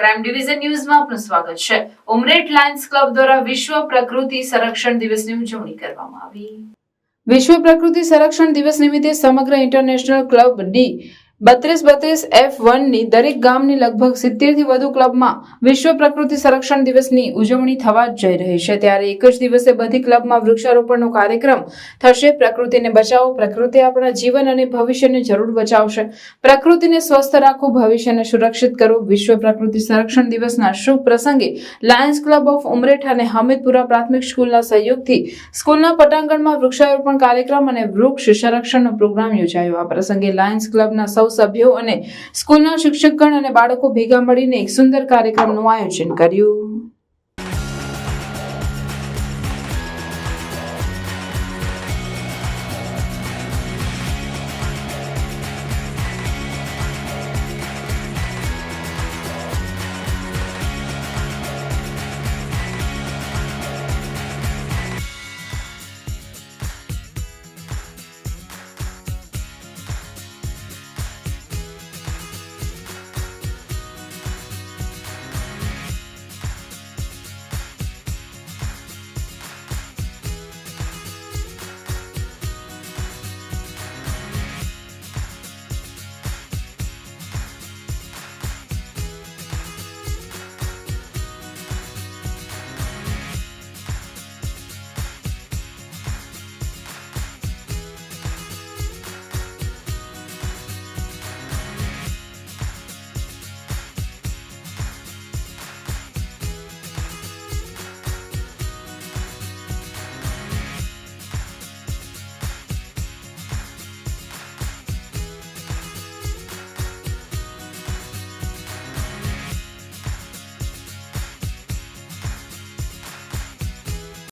Prime division ન્યૂઝમાં આપનું સ્વાગત છે. ઉમરેઠ લાયન્સ ક્લબ દ્વારા વિશ્વ પ્રકૃતિ સંરક્ષણ દિવસની ઉજવણી કરવામાં આવી. વિશ્વ પ્રકૃતિ સંરક્ષણ દિવસ નિમિત્તે સમગ્ર ઇન્ટરનેશનલ ક્લબ ડી 3232 F1 ની દરેક ગામની લગભગ 70 થી વધુ ક્લબમાં વિશ્વ પ્રકૃતિ સંરક્ષણ દિવસની ઉજવણી થવા જઈ રહી છે. ત્યારે એક જ દિવસે બધી ક્લબમાં વૃક્ષારોપણનો કાર્યક્રમ થશે. પ્રકૃતિને બચાવો, પ્રકૃતિ આપણા જીવન અને ભવિષ્યને જરૂર બચાવશે. પ્રકૃતિને સ્વસ્થ રાખો, ભવિષ્યને સુરક્ષિત કરો. વિશ્વ પ્રકૃતિ સંરક્ષણ દિવસના શુભ પ્રસંગે લાયન્સ ક્લબ ઓફ ઉમરેઠ અને હમીદપુરા પ્રાથમિક સ્કૂલના સહયોગથી સ્કૂલના પટાંગણમાં વૃક્ષારોપણ કાર્યક્રમ અને વૃક્ષ સંરક્ષણનો પ્રોગ્રામ યોજાયો. આ પ્રસંગે લાયન્સ ક્લબના સૌ સભ્યો અને સ્કૂલના શિક્ષકગણ અને બાળકો ભેગા મળીને એક સુંદર કાર્યક્રમનું આયોજન કર્યું.